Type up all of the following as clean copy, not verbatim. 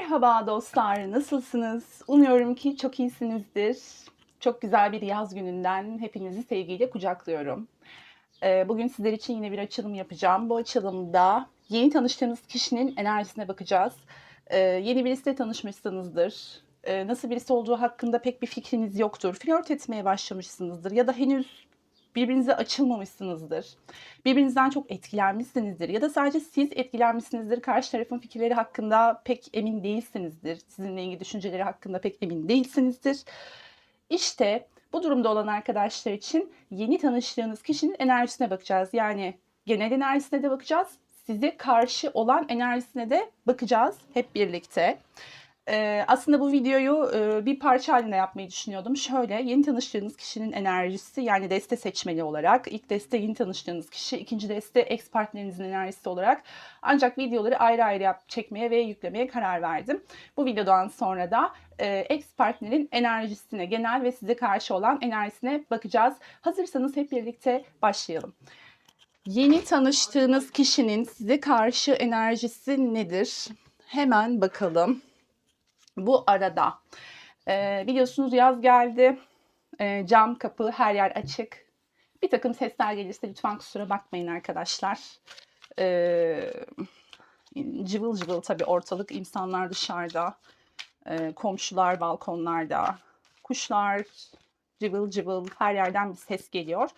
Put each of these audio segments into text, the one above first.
Merhaba dostlar, nasılsınız? Umuyorum ki çok iyisinizdir. Çok güzel bir yaz gününden hepinizi sevgiyle kucaklıyorum. Bugün sizler için yine bir açılım yapacağım. Bu açılımda yeni tanıştığınız kişinin enerjisine bakacağız. Yeni birisiyle tanışmışsınızdır. Nasıl birisi olduğu hakkında pek bir fikriniz yoktur. Flört etmeye başlamışsınızdır ya da henüz birbirinize açılmamışsınızdır. Birbirinizden çok etkilenmişsinizdir ya da sadece siz etkilenmişsinizdir. Karşı tarafın fikirleri hakkında pek emin değilsinizdir. Sizinle ilgili düşünceleri hakkında pek emin değilsinizdir. İşte bu durumda olan arkadaşlar için yeni tanıştığınız kişinin enerjisine bakacağız. Yani genel enerjisine de bakacağız. Size karşı olan enerjisine de bakacağız hep birlikte. Aslında bu videoyu bir parça halinde yapmayı düşünüyordum. Şöyle, yeni tanıştığınız kişinin enerjisi, yani deste seçmeli olarak. İlk deste yeni tanıştığınız kişi, ikinci deste ex partnerinizin enerjisi olarak. Ancak videoları ayrı ayrı çekmeye ve yüklemeye karar verdim. Bu videodan sonra da ex partnerin enerjisine, genel ve size karşı olan enerjisine bakacağız. Hazırsanız hep birlikte başlayalım. Yeni tanıştığınız kişinin size karşı enerjisi nedir? Hemen bakalım. Bu arada biliyorsunuz yaz geldi. Cam, kapı, her yer açık. Bir takım sesler gelirse lütfen kusura bakmayın arkadaşlar. Cıvıl cıvıl tabii ortalık, insanlar dışarıda. Komşular balkonlarda. Kuşlar cıvıl cıvıl, her yerden bir ses geliyor.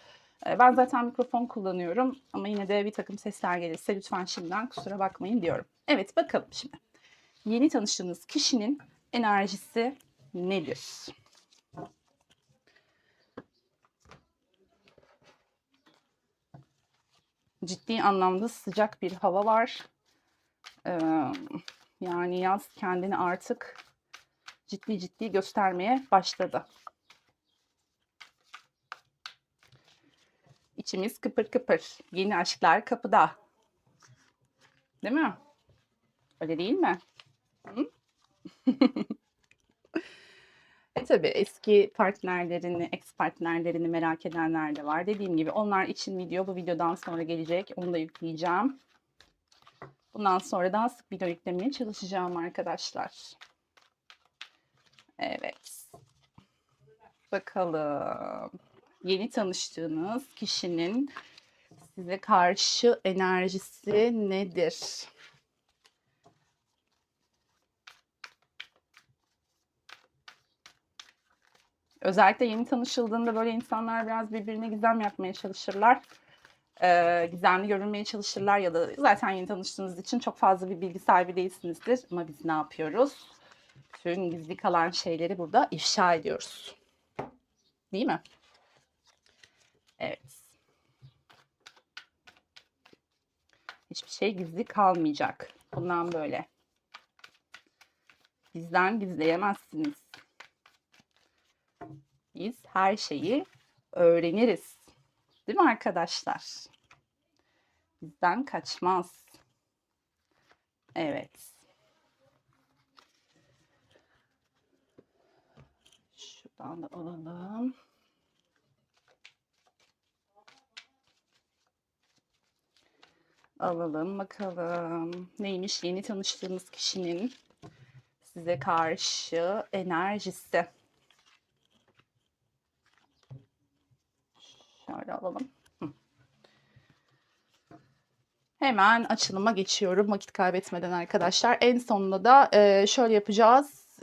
Ben zaten mikrofon kullanıyorum ama yine de bir takım sesler gelirse lütfen şimdiden kusura bakmayın diyorum. Evet, bakalım şimdi. Yeni tanıştığınız kişinin enerjisi nedir? Ciddi anlamda sıcak bir hava var. Yani yaz kendini artık ciddi göstermeye başladı. İçimiz kıpır kıpır. Yeni aşklar kapıda. Değil mi? Öyle değil mi? Hı? Tabii eski partnerlerini, ex partnerlerini merak edenler de var. Dediğim gibi onlar için video bu videodan sonra gelecek. Onu da yükleyeceğim. Bundan sonra daha sık video yüklemeye çalışacağım arkadaşlar. Evet. Bakalım. Yeni tanıştığınız kişinin size karşı enerjisi nedir? Özellikle yeni tanışıldığında böyle insanlar biraz birbirine gizem yapmaya çalışırlar. Gizemli görünmeye çalışırlar ya da zaten yeni tanıştığınız için çok fazla bir bilgi sahibi değilsinizdir. Ama biz ne yapıyoruz? Bütün gizli kalan şeyleri burada ifşa ediyoruz. Değil mi? Evet. Hiçbir şey gizli kalmayacak. Bundan böyle. Bizden gizleyemezsiniz. Biz her şeyi öğreniriz. Değil mi arkadaşlar? Bizden kaçmaz. Evet. Şuradan da alalım. Alalım bakalım. Neymiş yeni tanıştığımız kişinin size karşı enerjisi. Şöyle alalım. Hemen açılıma geçiyorum vakit kaybetmeden arkadaşlar. En sonunda da şöyle yapacağız.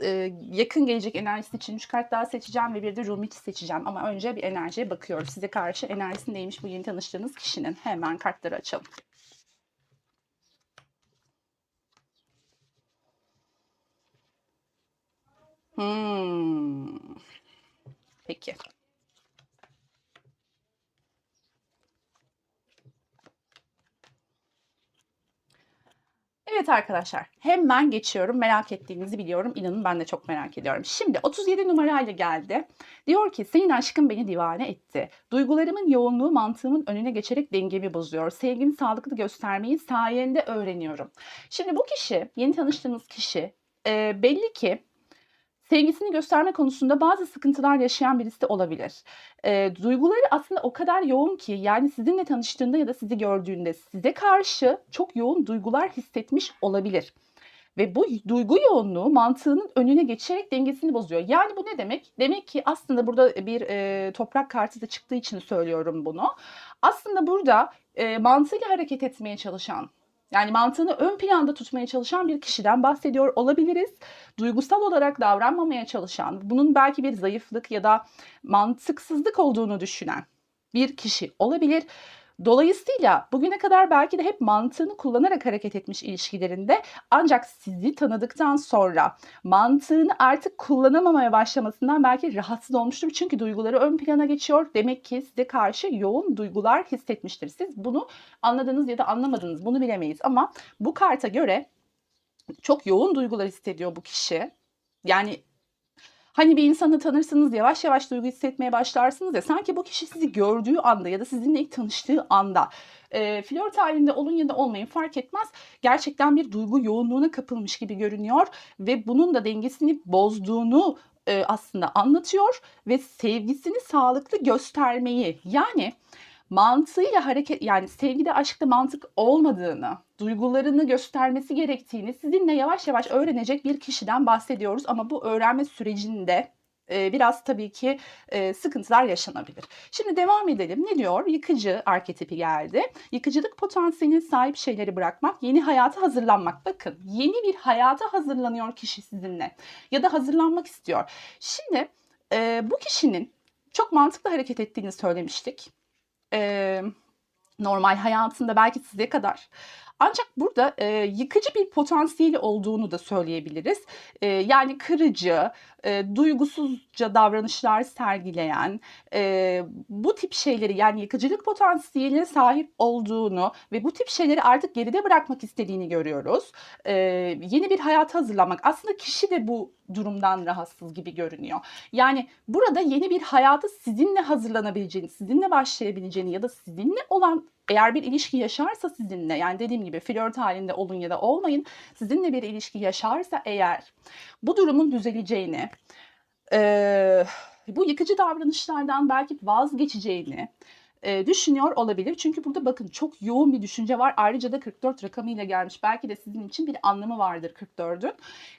Yakın gelecek enerjisi için 3 kart daha seçeceğim ve bir de Rumit seçeceğim. Ama önce bir enerjiye bakıyoruz. Size karşı enerjisi neymiş bu yeni tanıştığınız kişinin? Hemen kartları açalım. Peki. Evet arkadaşlar, hemen geçiyorum. Merak ettiğinizi biliyorum. İnanın ben de çok merak ediyorum. Şimdi 37 numarayla geldi. Diyor ki senin aşkın beni divane etti. Duygularımın yoğunluğu mantığımın önüne geçerek dengemi bozuyor. Sevgini sağlıklı göstermeyi sayende öğreniyorum. Şimdi bu kişi, yeni tanıştığınız kişi belli ki sevgisini gösterme konusunda bazı sıkıntılar yaşayan birisi olabilir. Duyguları aslında o kadar yoğun ki, yani sizinle tanıştığında ya da sizi gördüğünde size karşı çok yoğun duygular hissetmiş olabilir. Ve bu duygu yoğunluğu mantığının önüne geçerek dengesini bozuyor. Yani bu ne demek? Demek ki aslında burada bir toprak kartı da çıktığı için söylüyorum bunu. Aslında burada mantığıyla hareket etmeye çalışan, yani mantığını ön planda tutmaya çalışan bir kişiden bahsediyor olabiliriz. Duygusal olarak davranmamaya çalışan, bunun belki bir zayıflık ya da mantıksızlık olduğunu düşünen bir kişi olabilir. Dolayısıyla bugüne kadar belki de hep mantığını kullanarak hareket etmiş ilişkilerinde, ancak sizi tanıdıktan sonra mantığını artık kullanamamaya başlamasından belki rahatsız olmuştur. Çünkü duyguları ön plana geçiyor. Demek ki size karşı yoğun duygular hissetmiştir. Siz bunu anladınız ya da anlamadınız, bunu bilemeyiz. Ama bu karta göre çok yoğun duygular hissediyor bu kişi. Yani hani bir insanı tanırsınız, yavaş yavaş duygu hissetmeye başlarsınız ya, sanki bu kişi sizi gördüğü anda ya da sizinle ilk tanıştığı anda, flört halinde olun ya da olmayın fark etmez, gerçekten bir duygu yoğunluğuna kapılmış gibi görünüyor ve bunun da dengesini bozduğunu aslında anlatıyor ve sevgisini sağlıklı göstermeyi, yani mantığıyla hareket, yani sevgide, aşkta mantık olmadığını, duygularını göstermesi gerektiğini sizinle yavaş yavaş öğrenecek bir kişiden bahsediyoruz. Ama bu öğrenme sürecinde biraz tabii ki sıkıntılar yaşanabilir. Şimdi devam edelim. Ne diyor? Yıkıcı arketipi geldi. Yıkıcılık potansiyeline sahip şeyleri bırakmak, yeni hayata hazırlanmak. Bakın, yeni bir hayata hazırlanıyor kişi sizinle ya da hazırlanmak istiyor. Şimdi bu kişinin çok mantıklı hareket ettiğini söylemiştik. Normal hayatında belki size kadar. Ancak burada yıkıcı bir potansiyeli olduğunu da söyleyebiliriz. Yani kırıcı, duygusuzca davranışlar sergileyen, bu tip şeyleri, yani yıkıcılık potansiyeline sahip olduğunu ve bu tip şeyleri artık geride bırakmak istediğini görüyoruz. Yeni bir hayata hazırlanmak. Aslında kişi de bu durumdan rahatsız gibi görünüyor. Yani burada yeni bir hayata sizinle hazırlanabileceğini, sizinle başlayabileceğini ya da sizinle olan, eğer bir ilişki yaşarsa sizinle, yani dediğim gibi flört halinde olun ya da olmayın, sizinle bir ilişki yaşarsa eğer, bu durumun düzeleceğini, bu yıkıcı davranışlardan belki vazgeçeceğini düşünüyor olabilir. Çünkü burada bakın, çok yoğun bir düşünce var. Ayrıca da 44 rakamıyla gelmiş. Belki de sizin için bir anlamı vardır 44'ün.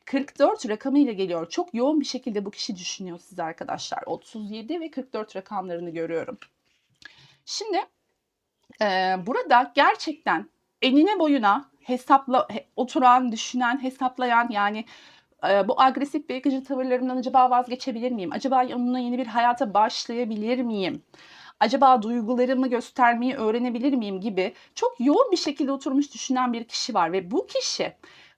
44 rakamıyla geliyor. Çok yoğun bir şekilde bu kişi düşünüyor siz arkadaşlar. 37 ve 44 rakamlarını görüyorum. Şimdi burada gerçekten enine boyuna oturan, düşünen, hesaplayan, yani bu agresif ve yıkıcı tavırlarımdan acaba vazgeçebilir miyim? Acaba onunla yeni bir hayata başlayabilir miyim? Acaba duygularımı göstermeyi öğrenebilir miyim gibi çok yoğun bir şekilde oturmuş düşünen bir kişi var ve bu kişi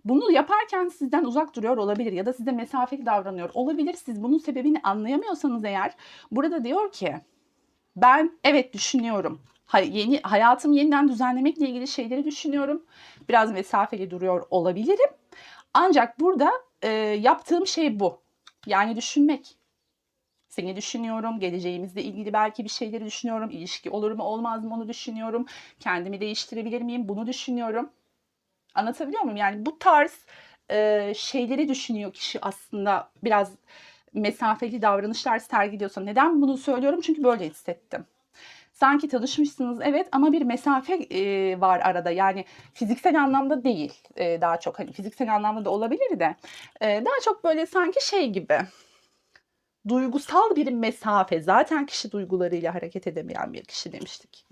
bunu yaparken sizden uzak duruyor olabilir ya da size mesafeli davranıyor olabilir. Siz bunun sebebini anlayamıyorsanız eğer, burada diyor ki, ben evet düşünüyorum. Hayatımı yeniden düzenlemekle ilgili şeyleri düşünüyorum. Biraz mesafeli duruyor olabilirim. Ancak burada yaptığım şey bu. Yani düşünmek. Seni düşünüyorum. Geleceğimizle ilgili belki bir şeyleri düşünüyorum. İlişki olur mu olmaz mı onu düşünüyorum. Kendimi değiştirebilir miyim bunu düşünüyorum. Anlatabiliyor muyum? Yani bu tarz şeyleri düşünüyor kişi aslında, biraz mesafeli davranışlar sergiliyorsa. Neden bunu söylüyorum? Çünkü böyle hissettim. Sanki tanışmışsınız evet, ama bir mesafe var arada. Yani fiziksel anlamda değil, daha çok, hani fiziksel anlamda da olabilir de daha çok böyle sanki şey gibi, duygusal bir mesafe. Zaten kişi duygularıyla hareket edemeyen bir kişi demiştik.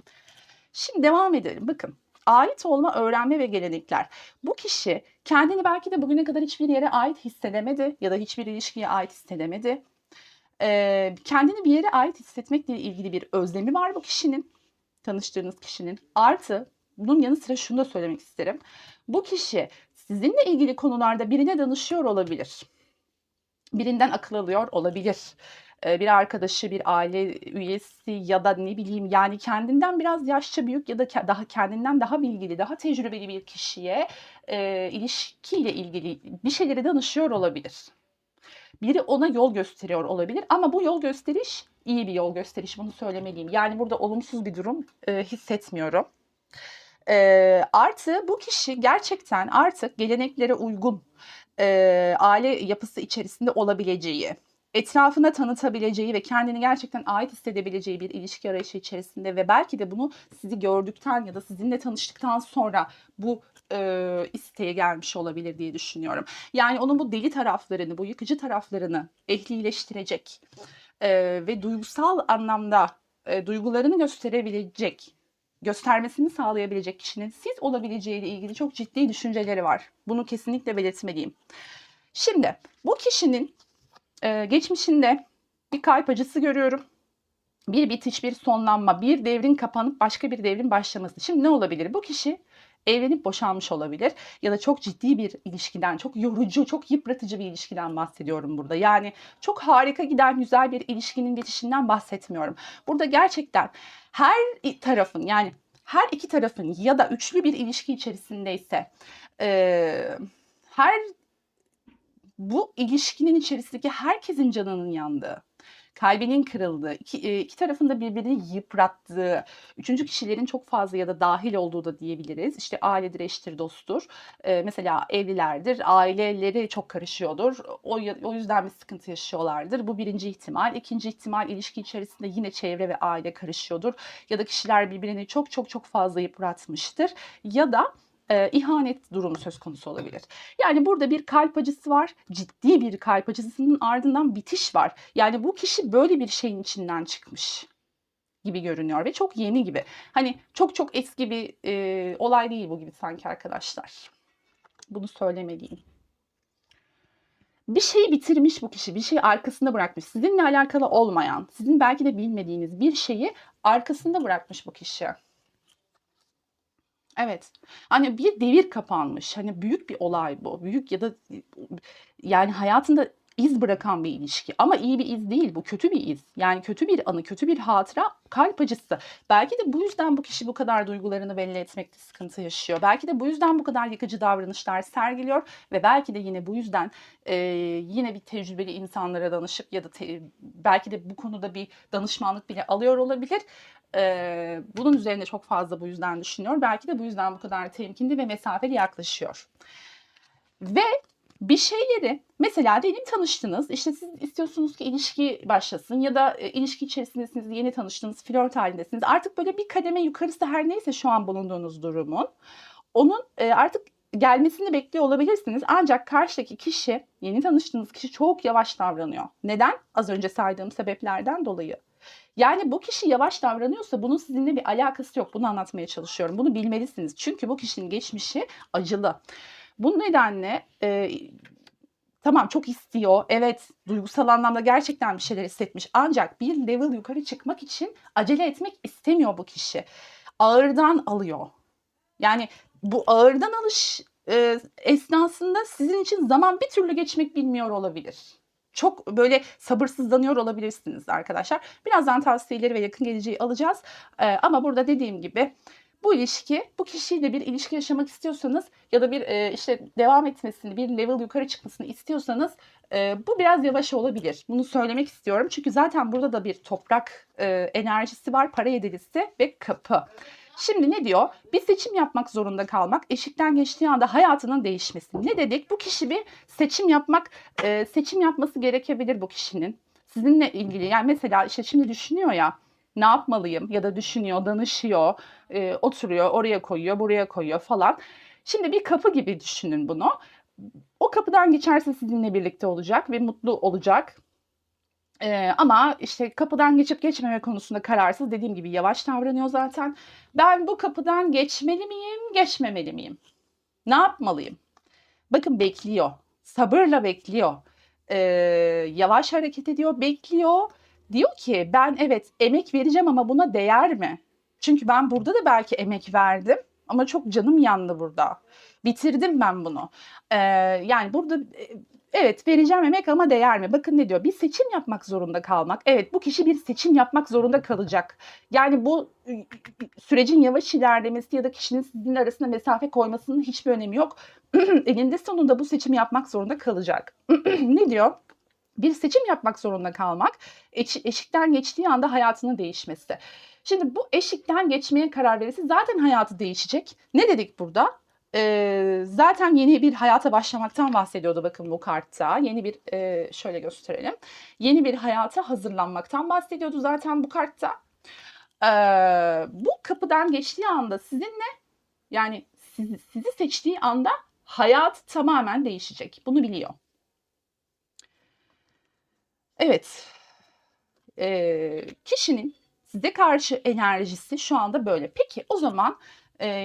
Şimdi devam edelim. Bakın, ait olma, öğrenme ve gelenekler. Bu kişi kendini belki de bugüne kadar hiçbir yere ait hissedemedi ya da hiçbir ilişkiye ait hissedemedi. Kendini bir yere ait hissetmekle ilgili bir özlemi var bu kişinin, tanıştığınız kişinin. Artı bunun yanı sıra şunu da söylemek isterim. Bu kişi sizinle ilgili konularda birine danışıyor olabilir. Birinden akıl alıyor olabilir. Bir arkadaşı, bir aile üyesi ya da ne bileyim, yani kendinden biraz yaşça büyük ya da kendinden daha bilgili, daha tecrübeli bir kişiye ilişkiyle ilgili bir şeyleri danışıyor olabilir. Biri ona yol gösteriyor olabilir ama bu yol gösteriş iyi bir yol gösteriş, bunu söylemeliyim. Yani burada olumsuz bir durum hissetmiyorum. Artı bu kişi gerçekten artık geleneklere uygun aile yapısı içerisinde olabileceği, etrafına tanıtabileceği ve kendini gerçekten ait hissedebileceği bir ilişki arayışı içerisinde ve belki de bunu sizi gördükten ya da sizinle tanıştıktan sonra bu isteğe gelmiş olabilir diye düşünüyorum. Yani onun bu deli taraflarını, bu yıkıcı taraflarını ehlileştirecek ve duygusal anlamda duygularını gösterebilecek, göstermesini sağlayabilecek kişinin siz olabileceğiyle ilgili çok ciddi düşünceleri var. Bunu kesinlikle belirtmeliyim. Şimdi bu kişinin geçmişinde bir kalp acısı görüyorum. Bir bitiş, bir sonlanma, bir devrin kapanıp başka bir devrin başlaması. Şimdi ne olabilir? Bu kişi evlenip boşanmış olabilir ya da çok ciddi bir ilişkiden, çok yorucu, çok yıpratıcı bir ilişkiden bahsediyorum burada. Yani çok harika giden güzel bir ilişkinin bitişinden bahsetmiyorum. Burada gerçekten her tarafın, yani her iki tarafın ya da üçlü bir ilişki içerisindeyse her bu ilişkinin içerisindeki herkesin canının yandığı, kalbinin kırıldığı, iki tarafın da birbirini yıprattığı, üçüncü kişilerin çok fazla ya da dahil olduğu da diyebiliriz. İşte ailedir, eştir, dosttur. Mesela evlilerdir, aileleri çok karışıyordur. O yüzden bir sıkıntı yaşıyorlardır. Bu birinci ihtimal. İkinci ihtimal, ilişki içerisinde yine çevre ve aile karışıyordur. Ya da kişiler birbirini çok çok çok fazla yıpratmıştır. Ya da ihanet durumu söz konusu olabilir. Yani burada bir kalp acısı var. Ciddi bir kalp acısının ardından bitiş var. Yani bu kişi böyle bir şeyin içinden çıkmış gibi görünüyor ve çok yeni gibi. Hani çok çok eski bir olay değil bu gibi sanki arkadaşlar. Bunu söylemeliyim. Bir şeyi bitirmiş bu kişi, bir şeyi arkasında bırakmış. Sizinle alakalı olmayan, sizin belki de bilmediğiniz bir şeyi arkasında bırakmış bu kişi. Evet. Hani bir devir kapanmış. Hani büyük bir olay bu. Büyük ya da yani hayatında iz bırakan bir ilişki. Ama iyi bir iz değil bu. Kötü bir iz. Yani kötü bir anı, kötü bir hatıra, kalp acısı. Belki de bu yüzden bu kişi bu kadar duygularını belli etmekte sıkıntı yaşıyor. Belki de bu yüzden bu kadar yıkıcı davranışlar sergiliyor ve belki de yine bu yüzden yine bir tecrübeli insanlara danışıp ya da belki de bu konuda bir danışmanlık bile alıyor olabilir. Bunun üzerine çok fazla bu yüzden düşünüyor. Belki de bu yüzden bu kadar temkinli ve mesafeli yaklaşıyor. Ve bir şeyleri mesela diyelim tanıştınız. İşte siz istiyorsunuz ki ilişki başlasın ya da ilişki içerisindesiniz, yeni tanıştınız, flört halindesiniz. Artık böyle bir kademe yukarısı her neyse şu an bulunduğunuz durumun. Onun artık gelmesini bekliyor olabilirsiniz. Ancak karşıdaki kişi, yeni tanıştığınız kişi çok yavaş davranıyor. Neden? Az önce saydığım sebeplerden dolayı. Yani bu kişi yavaş davranıyorsa bunun sizinle bir alakası yok. Bunu anlatmaya çalışıyorum. Bunu bilmelisiniz. Çünkü bu kişinin geçmişi acılı. Bu nedenle tamam çok istiyor. Evet, duygusal anlamda gerçekten bir şeyler hissetmiş. Ancak bir level yukarı çıkmak için acele etmek istemiyor bu kişi. Ağırdan alıyor. Yani bu ağırdan alış esnasında sizin için zaman bir türlü geçmek bilmiyor olabilir. Çok böyle sabırsızlanıyor olabilirsiniz arkadaşlar. Birazdan tavsiyeleri ve yakın geleceği alacağız. Ama burada dediğim gibi bu ilişki, bu kişiyle bir ilişki yaşamak istiyorsanız ya da bir işte devam etmesini, bir level yukarı çıkmasını istiyorsanız bu biraz yavaş olabilir. Bunu söylemek istiyorum. Çünkü zaten burada da bir toprak enerjisi var, para yedilisi ve kapı. Şimdi ne diyor? Bir seçim yapmak zorunda kalmak, eşikten geçtiği anda hayatının değişmesi. Ne dedik? Bu kişi bir seçim yapması gerekebilir bu kişinin. Sizinle ilgili yani mesela işte şimdi düşünüyor ya ne yapmalıyım ya da düşünüyor, danışıyor, oturuyor, oraya koyuyor, buraya koyuyor falan. Şimdi bir kapı gibi düşünün bunu. O kapıdan geçerse sizinle birlikte olacak ve mutlu olacak. Ama işte kapıdan geçip geçmeme konusunda kararsız. Dediğim gibi yavaş davranıyor zaten. Ben bu kapıdan geçmeli miyim, geçmemeli miyim? Ne yapmalıyım? Bakın bekliyor. Sabırla bekliyor. Yavaş hareket ediyor, bekliyor. Diyor ki ben evet emek vereceğim ama buna değer mi? Çünkü ben burada da belki emek verdim ama çok canım yandı burada. Bitirdim ben bunu. Yani burada evet vereceğim emek ama değer mi? Bakın ne diyor? Bir seçim yapmak zorunda kalmak. Evet bu kişi bir seçim yapmak zorunda kalacak. Yani bu sürecin yavaş ilerlemesi ya da kişinin sizinle arasında mesafe koymasının hiçbir önemi yok. Eninde sonunda bu seçimi yapmak zorunda kalacak. Ne diyor? Bir seçim yapmak zorunda kalmak, eşikten geçtiği anda hayatının değişmesi. Şimdi bu eşikten geçmeye karar verirse zaten hayatı değişecek. Ne dedik burada? Zaten yeni bir hayata başlamaktan bahsediyordu bakın bu kartta. Yeni bir şöyle gösterelim. Yeni bir hayata hazırlanmaktan bahsediyordu zaten bu kartta. Bu kapıdan geçtiği anda sizinle yani sizi seçtiği anda hayat tamamen değişecek. Bunu biliyor. Evet. Kişinin size karşı enerjisi şu anda böyle. Peki o zaman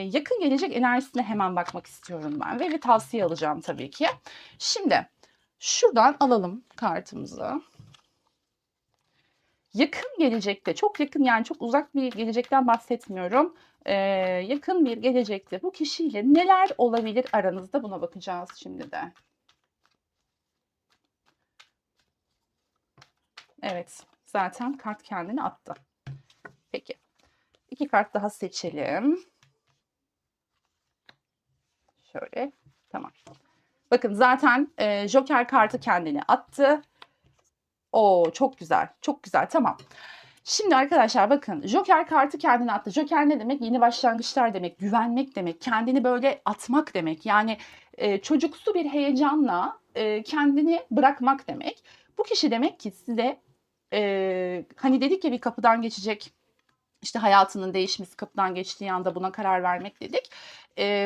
yakın gelecek enerjisine hemen bakmak istiyorum ben ve bir tavsiye alacağım tabii ki. Şimdi şuradan alalım kartımızı. Yakın gelecekte, çok yakın yani çok uzak bir gelecekten bahsetmiyorum. Yakın bir gelecekte bu kişiyle neler olabilir aranızda, buna bakacağız şimdi de. Evet, zaten kart kendini attı. Peki, 2 kart daha seçelim. Şöyle, tamam. Bakın zaten Joker kartı kendini attı. Oo, çok güzel, çok güzel, tamam. Şimdi arkadaşlar bakın, Joker kartı kendini attı. Joker ne demek? Yeni başlangıçlar demek, güvenmek demek, kendini böyle atmak demek. Yani çocuksu bir heyecanla kendini bırakmak demek. Bu kişi demek ki size hani dedik ya bir kapıdan geçecek, işte hayatının değişmesi, kapıdan geçtiği anda buna karar vermek dedik.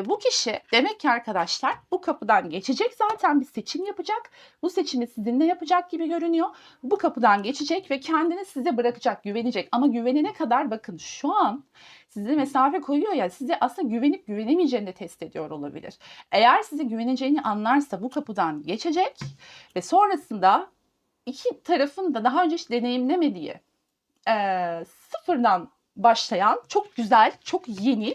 Bu kişi demek ki arkadaşlar bu kapıdan geçecek, zaten bir seçim yapacak. Bu seçimi sizinle yapacak gibi görünüyor. Bu kapıdan geçecek ve kendini size bırakacak, güvenecek. Ama güvenene kadar bakın şu an size mesafe koyuyor ya, size aslında güvenip güvenemeyeceğini de test ediyor olabilir. Eğer size güveneceğini anlarsa bu kapıdan geçecek ve sonrasında iki tarafın da daha önce hiç deneyimlemediği sıfırdan başlayan çok güzel, çok yeni,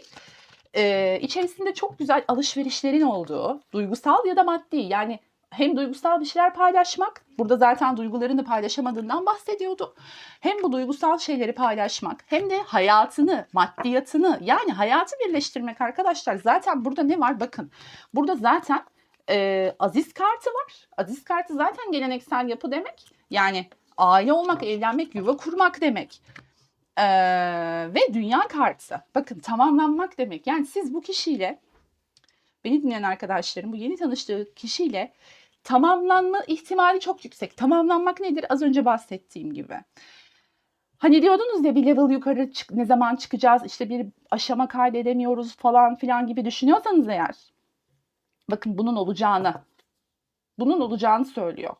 içerisinde çok güzel alışverişlerin olduğu, duygusal ya da maddi, yani hem duygusal bir şeyler paylaşmak, burada zaten duygularını paylaşamadığından bahsediyordu. Hem bu duygusal şeyleri paylaşmak, hem de hayatını, maddiyatını, yani hayatı birleştirmek arkadaşlar. Zaten burada ne var? Bakın, burada zaten Aziz kartı var. Aziz kartı zaten geleneksel yapı demek. Yani aile olmak, evlenmek, yuva kurmak demek. Ve dünya kartı. Bakın, tamamlanmak demek. Yani siz bu kişiyle, beni dinleyen arkadaşlarım, bu yeni tanıştığı kişiyle tamamlanma ihtimali çok yüksek. Tamamlanmak nedir? Az önce bahsettiğim gibi. Hani diyordunuz ya, bir level yukarı ne zaman çıkacağız, işte bir aşama kaydedemiyoruz falan filan gibi düşünüyorsanız eğer, bakın bunun olacağını söylüyor.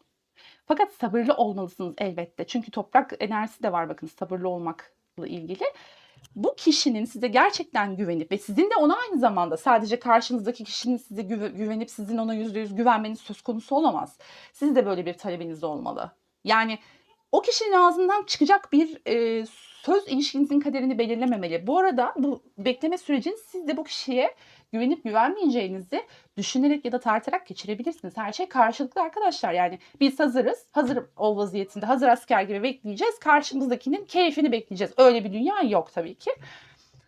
Fakat sabırlı olmalısınız elbette. Çünkü toprak enerjisi de var, bakın, sabırlı olmakla ilgili. Bu kişinin size gerçekten güvenip ve sizin de ona aynı zamanda, sadece karşınızdaki kişinin size güvenip sizin ona %100 güvenmeniz söz konusu olamaz. Siz de böyle bir talebiniz olmalı. Yani o kişinin ağzından çıkacak bir söz ilişkinizin kaderini belirlememeli. Bu arada bu bekleme sürecini siz de bu kişiye güvenip güvenmeyeceğinizi düşünerek ya da tartarak geçirebilirsiniz. Her şey karşılıklı arkadaşlar. Yani biz hazırız. Hazır ol vaziyetinde, hazır asker gibi bekleyeceğiz. Karşımızdakinin keyfini bekleyeceğiz. Öyle bir dünya yok tabii ki.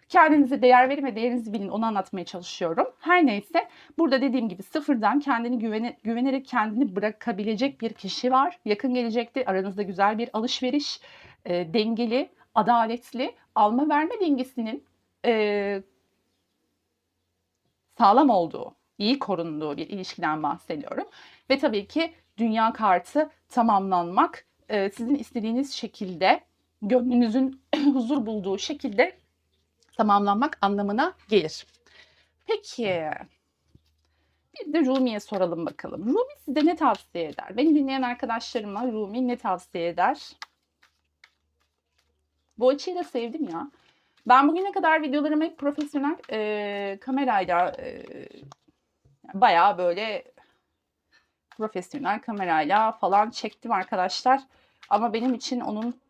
Kendinize değer verin ve değerinizi bilin. Onu anlatmaya çalışıyorum. Her neyse, burada dediğim gibi sıfırdan kendini güvenerek kendini bırakabilecek bir kişi var. Yakın gelecekte aranızda güzel bir alışveriş, dengeli, adaletli, alma verme dengesinin sağlam olduğu, iyi korunduğu bir ilişkiden bahsediyorum. Ve tabii ki dünya kartı tamamlanmak, sizin istediğiniz şekilde, gönlünüzün huzur bulduğu şekilde tamamlanmak anlamına gelir. Peki, bir de Rumi'ye soralım bakalım. Rumi size ne tavsiye eder? Beni dinleyen arkadaşlarıma Rumi ne tavsiye eder? Bu açıyı da sevdim ya. Ben bugüne kadar videolarımı hep profesyonel kamerayla, bayağı böyle profesyonel kamerayla falan çektim arkadaşlar. Ama benim için onun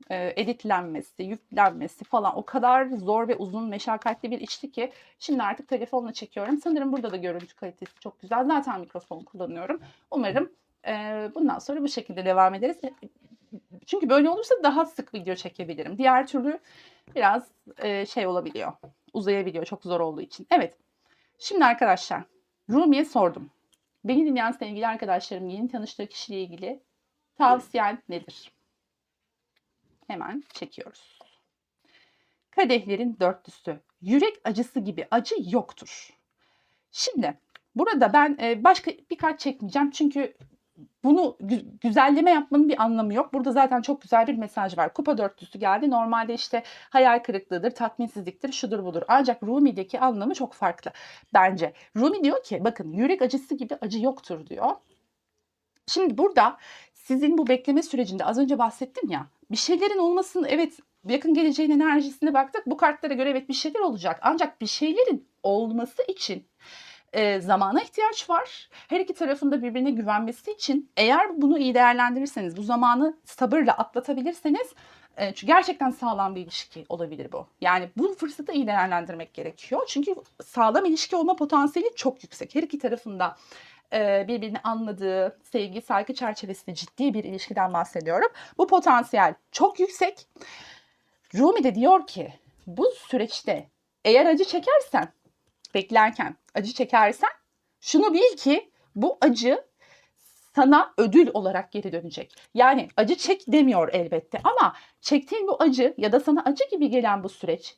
editlenmesi, yüklenmesi falan o kadar zor ve uzun, meşakkatli bir işti ki şimdi artık telefonla çekiyorum. Sanırım burada da görüntü kalitesi çok güzel. Zaten mikrofon kullanıyorum. Umarım bundan sonra bu şekilde devam ederiz. Çünkü böyle olursa daha sık video çekebilirim. Diğer türlü biraz şey olabiliyor, uzayabiliyor çok zor olduğu için. Evet, şimdi arkadaşlar Rumi'ye sordum. Beni dinleyen sevgili arkadaşlarım, yeni tanıştığı kişiyle ilgili tavsiyen nedir? Hemen çekiyoruz. Kadehlerin dörtlüsü. Yürek acısı gibi acı yoktur. Şimdi burada ben başka birkaç çekmeyeceğim. Çünkü bunu güzelleme yapmanın bir anlamı yok. Burada zaten çok güzel bir mesaj var. Kupa dörtlüsü geldi. Normalde işte hayal kırıklığıdır, tatminsizliktir, şudur budur. Ancak Rumi'deki anlamı çok farklı bence. Rumi diyor ki bakın yürek acısı gibi acı yoktur diyor. Şimdi burada sizin bu bekleme sürecinde az önce bahsettim ya, bir şeylerin olmasını, evet, yakın geleceğin enerjisine baktık. Bu kartlara göre evet bir şeyler olacak. Ancak bir şeylerin olması için zamana ihtiyaç var. Her iki tarafında birbirine güvenmesi için eğer bunu iyi değerlendirirseniz, bu zamanı sabırla atlatabilirseniz çünkü gerçekten sağlam bir ilişki olabilir bu. Yani bu fırsatı iyi değerlendirmek gerekiyor. Çünkü sağlam ilişki olma potansiyeli çok yüksek. Her iki tarafında birbirini anladığı, sevgi, saygı çerçevesinde ciddi bir ilişkiden bahsediyorum. Bu potansiyel çok yüksek. Rumi de diyor ki bu süreçte eğer acı çekersen, beklerken acı çekersen şunu bil ki bu acı sana ödül olarak geri dönecek. Yani acı çek demiyor elbette ama çektiğin bu acı ya da sana acı gibi gelen bu süreç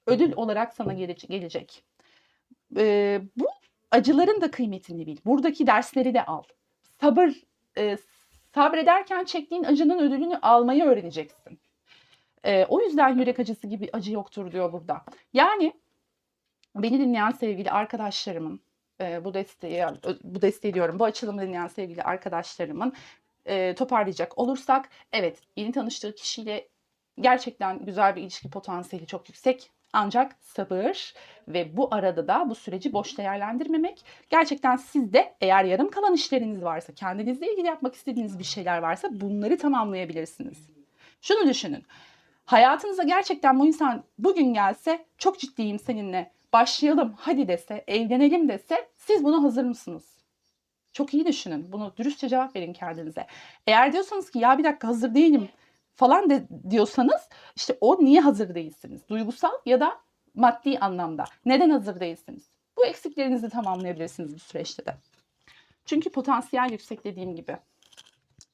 ödül olarak sana gelecek. Bu acıların da kıymetini bil. Buradaki dersleri de al. Sabır, sabrederken çektiğin acının ödülünü almayı öğreneceksin. O yüzden yürek acısı gibi acı yoktur diyor burada. Yani beni dinleyen sevgili arkadaşlarımın, bu desteği diyorum, bu açılımı dinleyen sevgili arkadaşlarımın toparlayacak olursak, evet, yeni tanıştığı kişiyle gerçekten güzel bir ilişki potansiyeli çok yüksek. Ancak sabır ve bu arada da bu süreci boş değerlendirmemek. Gerçekten sizde eğer yarım kalan işleriniz varsa, kendinizle ilgili yapmak istediğiniz bir şeyler varsa bunları tamamlayabilirsiniz. Şunu düşünün. Hayatınıza gerçekten bu insan bugün gelse, çok ciddiyim seninle, başlayalım hadi dese, evlenelim dese, siz buna hazır mısınız? Çok iyi düşünün. Bunu dürüstçe cevap verin kendinize. Eğer diyorsanız ki ya bir dakika hazır değilim falan diyorsanız, işte o niye hazır değilsiniz? Duygusal ya da maddi anlamda. Neden hazır değilsiniz? Bu eksiklerinizi tamamlayabilirsiniz bu süreçte de. Çünkü potansiyel yüksek dediğim gibi.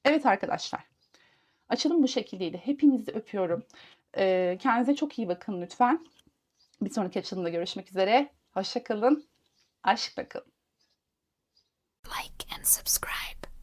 Evet arkadaşlar. Açılım bu şekildeydi. Hepinizi öpüyorum. Kendinize çok iyi bakın lütfen. Bir sonraki açılımda görüşmek üzere. Hoşça kalın. Aşkla kalın. Like and subscribe.